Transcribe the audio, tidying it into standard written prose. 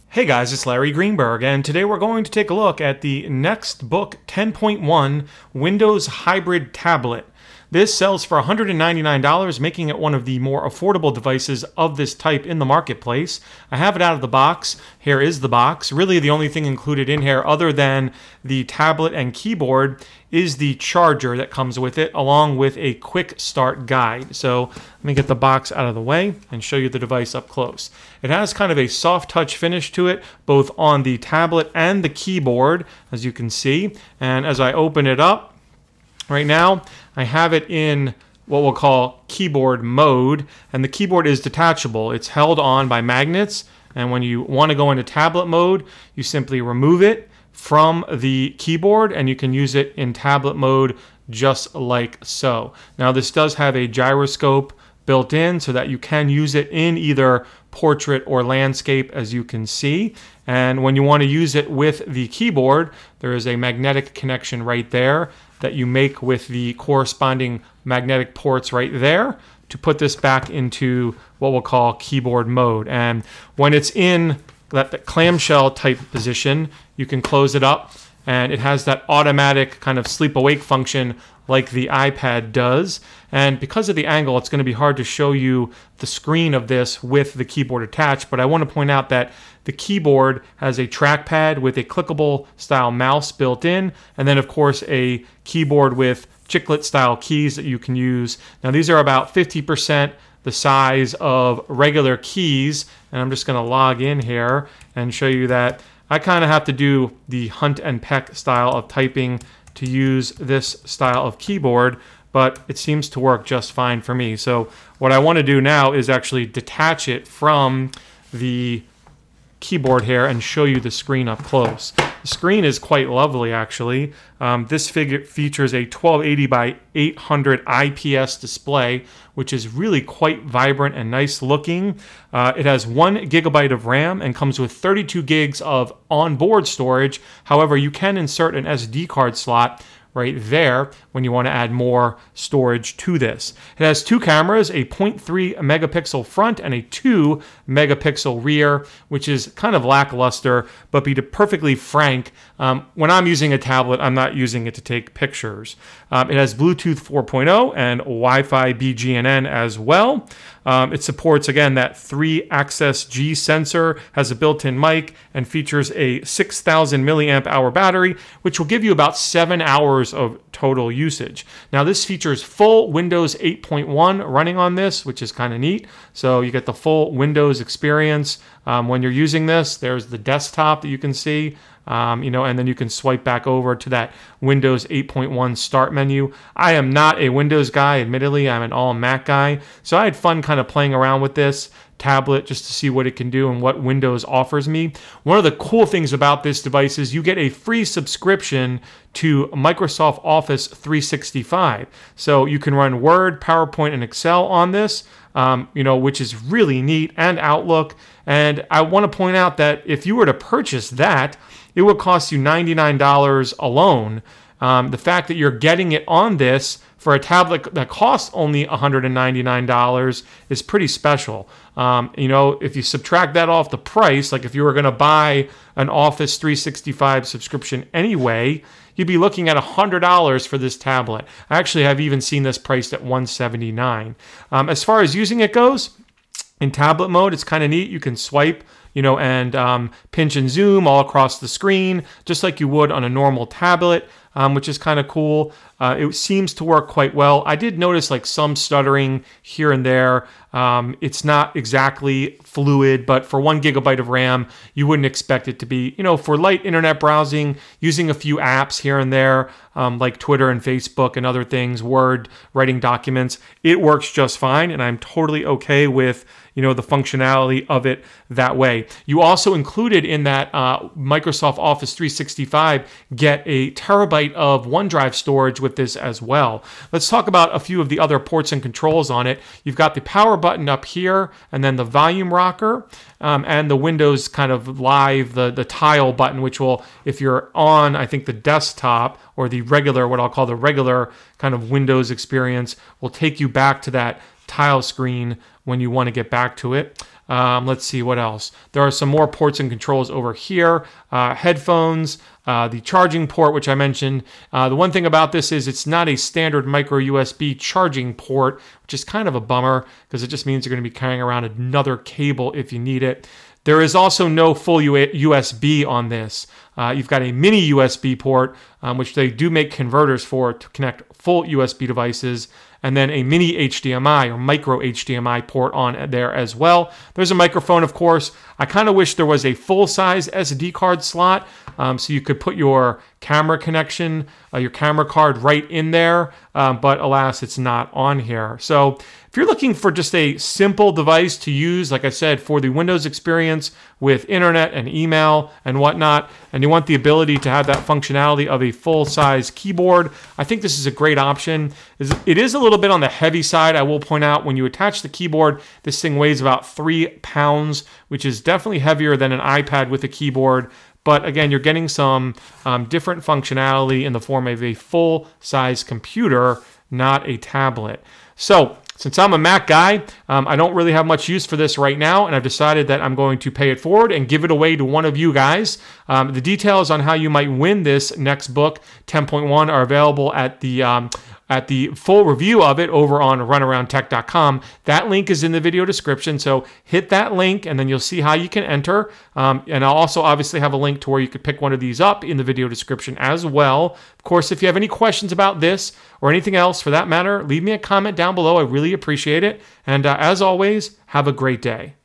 Hey guys, it's Larry Greenberg, and today we're going to take a look at the NextBook 10.1 Windows Hybrid Tablet. This sells for $199, making it one of the more affordable devices of this type in the marketplace. I have it out of the box. Here is the box. Really, the only thing included in here other than the tablet and keyboard is the charger that comes with it, along with a quick start guide. So let me get the box out of the way and show you the device up close. It has kind of a soft touch finish to it, both on the tablet and the keyboard, as you can see. And as I open it up, right now, I have it in what we'll call keyboard mode, and the keyboard is detachable. It's held on by magnets, and when you want to go into tablet mode, you simply remove it from the keyboard, and you can use it in tablet mode just like so. Now, this does have a gyroscope built in so that you can use it in either portrait or landscape, as you can see. And when you want to use it with the keyboard, there is a magnetic connection right there that you make with the corresponding magnetic ports right there to put this back into what we'll call keyboard mode. And when it's in that clamshell type position, you can close it up, and it has that automatic kind of sleep awake function like the iPad does. And because of the angle, it's going to be hard to show you the screen of this with the keyboard attached, but I want to point out that the keyboard has a trackpad with a clickable style mouse built in, and then of course a keyboard with chiclet style keys that you can use. Now these are about 50% the size of regular keys, and I'm just going to log in here and show you that I kind of have to do the hunt and peck style of typing to use this style of keyboard, but it seems to work just fine for me. So what I want to do now is actually detach it from the keyboard here and show you the screen up close. The screen is quite lovely, actually. This features a 1280 by 800 IPS display, which is really quite vibrant and nice looking. It has 1 GB of RAM and comes with 32 gigs of onboard storage. However, you can insert an SD card slot right there when you want to add more storage to this. It has 2 cameras, a 0.3 megapixel front and a 2 megapixel rear, which is kind of lackluster, but be perfectly frank, when I'm using a tablet, I'm not using it to take pictures. It has Bluetooth 4.0 and Wi-Fi BGNN as well. It supports, again, that 3-axis G sensor, has a built-in mic, and features a 6,000 milliamp hour battery, which will give you about 7 hours of total usage. Now, this features full Windows 8.1 running on this, which is kind of neat. So you get the full Windows experience when you're using this. There's the desktop that you can see. And then you can swipe back over to that Windows 8.1 start menu. I am not a Windows guy, admittedly. I'm an all Mac guy. So I had fun kind of playing around with this tablet just to see what it can do and what Windows offers me. One of the cool things about this device is you get a free subscription to Microsoft Office 365. So you can run Word, PowerPoint, and Excel on this, which is really neat, and Outlook. And I want to point out that if you were to purchase that, it would cost you $99 alone. The fact that you're getting it on this for a tablet that costs only $199 is pretty special. If you subtract that off the price, like if you were going to buy an Office 365 subscription anyway, you'd be looking at $100 for this tablet. I actually have even seen this priced at $179. As far as using it goes, in tablet mode, it's kind of neat. You can swipe, and pinch and zoom all across the screen, just like you would on a normal tablet, which is kind of cool. It seems to work quite well. I did notice like some stuttering here and there. It's not exactly fluid, but for 1 GB of RAM, you wouldn't expect it to be, for light internet browsing, using a few apps here and there, like Twitter and Facebook and other things, Word, writing documents. It works just fine, and I'm totally okay with, the functionality of it that way. You also included in that Microsoft Office 365 get a terabyte of OneDrive storage with this as well. Let's talk about a few of the other ports and controls on it. You've got the power button up here, and then the volume rocker, and the Windows kind of live, the tile button, which will, if you're on, I think, the desktop or the regular, what I'll call the regular kind of Windows experience, will take you back to that tile screen when you want to get back to it. Let's see what else. There are some more ports and controls over here. Headphones, the charging port, which I mentioned. The one thing about this is it's not a standard micro USB charging port, which is kind of a bummer because it just means you're going to be carrying around another cable if you need it. There is also no full USB on this. You've got a mini USB port, which they do make converters for to connect full USB devices, and then a mini HDMI or micro HDMI port on there as well. There's a microphone, of course. I kind of wish there was a full-size SD card slot so you could put your camera connection, your camera card right in there, but alas, it's not on here. So if you're looking for just a simple device to use, like I said, for the Windows experience with internet and email and whatnot, and you want the ability to have that functionality of a full-size keyboard, I think this is a great option. It is a little bit on the heavy side. I will point out when you attach the keyboard, this thing weighs about 3 pounds, which is definitely heavier than an iPad with a keyboard. But again, you're getting some different functionality in the form of a full-size computer, not a tablet. So since I'm a Mac guy, I don't really have much use for this right now, and I've decided that I'm going to pay it forward and give it away to one of you guys. The details on how you might win this NextBook 10.1 are available at the full review of it over on runaroundtech.com. That link is in the video description, so hit that link and then you'll see how you can enter. And I'll also obviously have a link to where you could pick one of these up in the video description as well. Of course, if you have any questions about this or anything else for that matter, leave me a comment down below. I really appreciate it. And as always, have a great day.